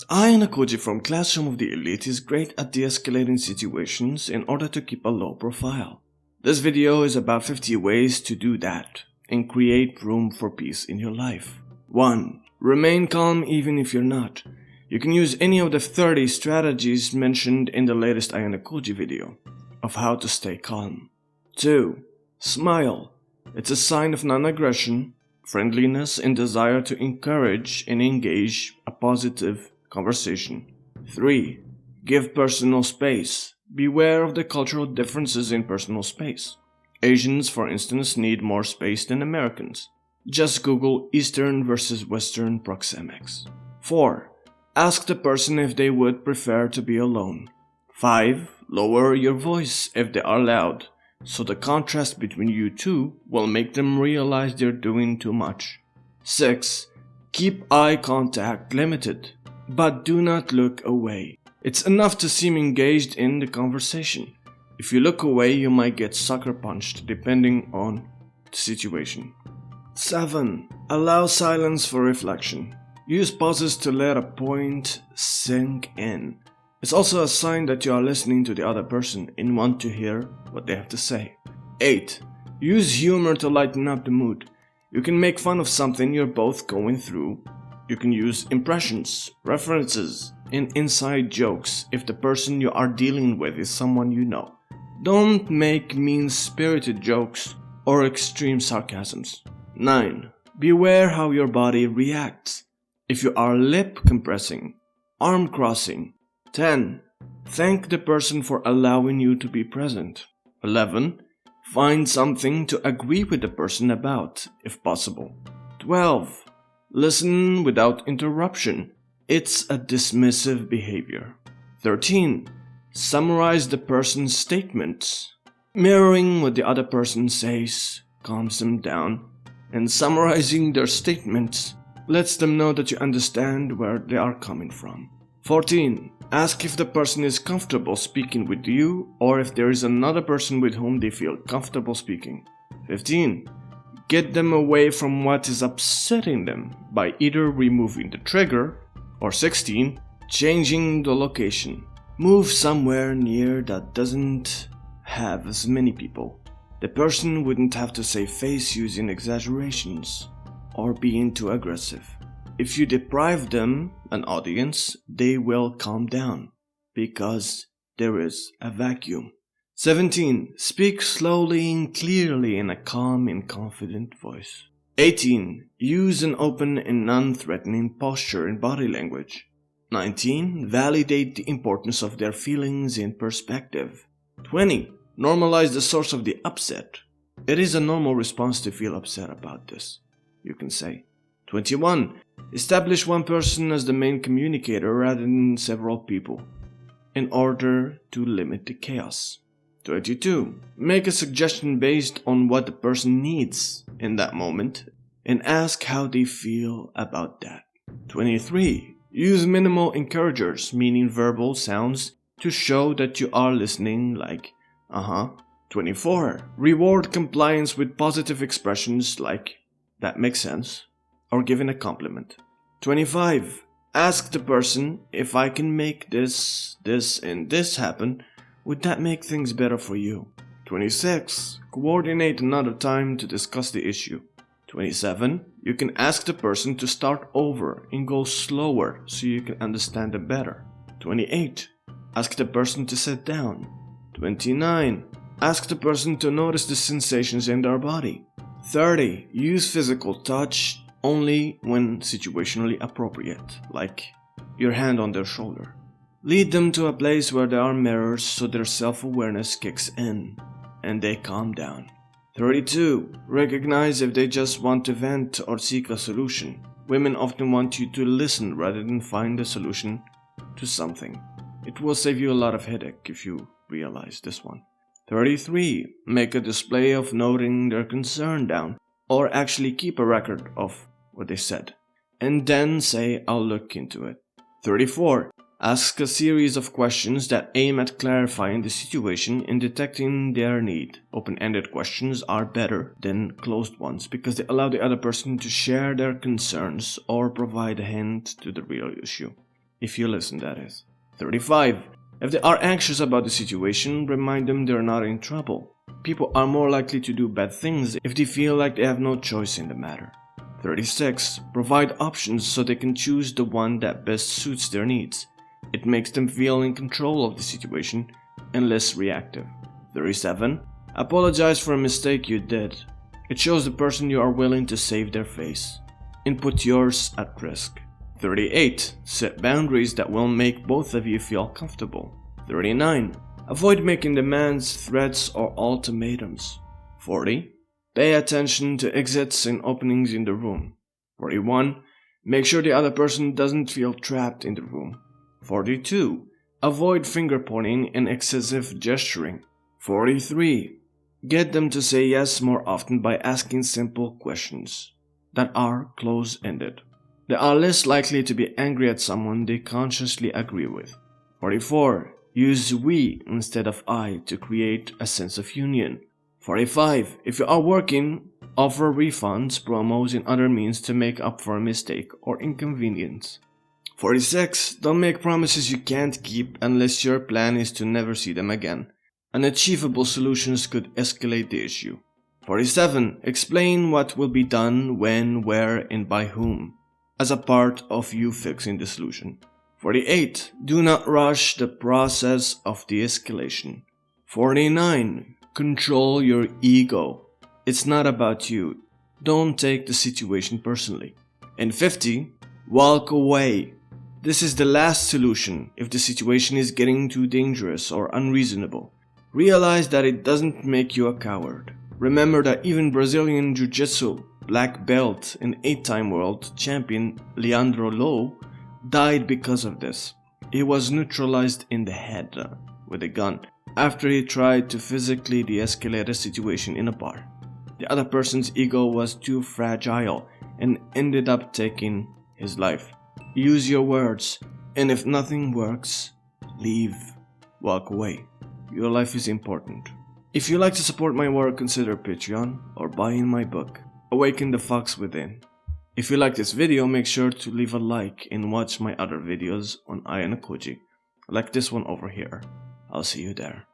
Ayanokoji from Classroom of the Elite is great at de-escalating situations in order to keep a low profile. This video is about 50 ways to do that and create room for peace in your life. 1. Remain calm even if you're not. You can use any of the 30 strategies mentioned in the latest Ayanokoji video of how to stay calm. 2. Smile. It's a sign of non-aggression, friendliness, and desire to encourage and engage a positive conversation. 3. Give personal space. Beware of the cultural differences in personal space. Asians, for instance, need more space than Americans. Just Google Eastern versus Western proxemics. 4. Ask the person if they would prefer to be alone. 5. Lower your voice if they are loud, so the contrast between you two will make them realize they're doing too much. 6. Keep eye contact limited, but do not look away. It's enough to seem engaged in the conversation. If you look away, you might get sucker punched depending on the situation. 7. Allow silence for reflection. Use pauses to let a point sink in. It's also a sign that you are listening to the other person and want to hear what they have to say. 8. Use humor to lighten up the mood. You can make fun of something you're both going through. You can use impressions, references, and inside jokes if the person you are dealing with is someone you know. Don't make mean-spirited jokes or extreme sarcasms. 9. Beware how your body reacts. If you are lip compressing, arm crossing. 10. Thank the person for allowing you to be present. 11. Find something to agree with the person about, if possible. 12. Listen without interruption. It's a dismissive behavior. 13. Summarize the person's statements. Mirroring what the other person says calms them down, and summarizing their statements lets them know that you understand where they are coming from. 14. Ask if the person is comfortable speaking with you or if there is another person with whom they feel comfortable speaking. 15. Get them away from what is upsetting them by either removing the trigger or 16. Changing the location. Move somewhere near that doesn't have as many people. The person wouldn't have to save face using exaggerations or being too aggressive. If you deprive them an audience, they will calm down because there is a vacuum. 17. Speak slowly and clearly in a calm and confident voice. 18. Use an open and non-threatening posture and body language. 19. Validate the importance of their feelings and perspective. 20. Normalize the source of the upset. It is a normal response to feel upset about this, you can say. 21. Establish one person as the main communicator rather than several people in order to limit the chaos. 22. Make a suggestion based on what the person needs in that moment and ask how they feel about that. 23. Use minimal encouragers, meaning verbal sounds, to show that you are listening, like, 24. Reward compliance with positive expressions like, that makes sense, or giving a compliment. 25. Ask the person, if I can make this, and this happen, would that make things better for you? 26. Coordinate another time to discuss the issue. 27. You can ask the person to start over and go slower so you can understand them better. 28. Ask the person to sit down. 29. Ask the person to notice the sensations in their body. 30. Use physical touch only when situationally appropriate, like your hand on their shoulder. Lead them to a place where there are mirrors so their self-awareness kicks in and they calm down. 32. Recognize if they just want to vent or seek a solution. Women often want you to listen rather than find a solution to something. It will save you a lot of headache if you realize this one. 33. Make a display of noting their concern down, or actually keep a record of what they said, and then say, I'll look into it. 34. Ask a series of questions that aim at clarifying the situation and detecting their need. Open-ended questions are better than closed ones because they allow the other person to share their concerns or provide a hint to the real issue. if you listen, that is. 35. If they are anxious about the situation, remind them they're not in trouble. People are more likely to do bad things if they feel like they have no choice in the matter. 36. Provide options so they can choose the one that best suits their needs. It makes them feel in control of the situation and less reactive. 37. Apologize for a mistake you did. It shows the person you are willing to save their face and put yours at risk. 38. Set boundaries that will make both of you feel comfortable. 39. Avoid making demands, threats, or ultimatums. 40. Pay attention to exits and openings in the room. 41. Make sure the other person doesn't feel trapped in the room. 42. Avoid finger pointing and excessive gesturing. 43. Get them to say yes more often by asking simple questions that are close-ended. They are less likely to be angry at someone they consciously agree with. 44. Use we instead of I to create a sense of union. 45. If you are working, offer refunds, promos, and other means to make up for a mistake or inconvenience. 46. Don't make promises you can't keep unless your plan is to never see them again. Unachievable solutions could escalate the issue. 47. Explain what will be done, when, where, and by whom, as a part of you fixing the solution. 48. Do not rush the process of de-escalation. 49. Control your ego. It's not about you. Don't take the situation personally. And 50. Walk away. This is the last solution if the situation is getting too dangerous or unreasonable. Realize that it doesn't make you a coward. Remember that even Brazilian Jiu-Jitsu black belt and 8-time world champion Leandro Lo died because of this. He was neutralized in the head with a gun after he tried to physically de-escalate a situation in a bar. The other person's ego was too fragile and ended up taking his life. Use your words, and if nothing works, leave. Walk away. Your life is important. If you like to support my work, consider Patreon or buying my book, Awaken the Fox Within. If you like this video, make sure to leave a like and watch my other videos on Ayanokoji, like this one over here. I'll see you there.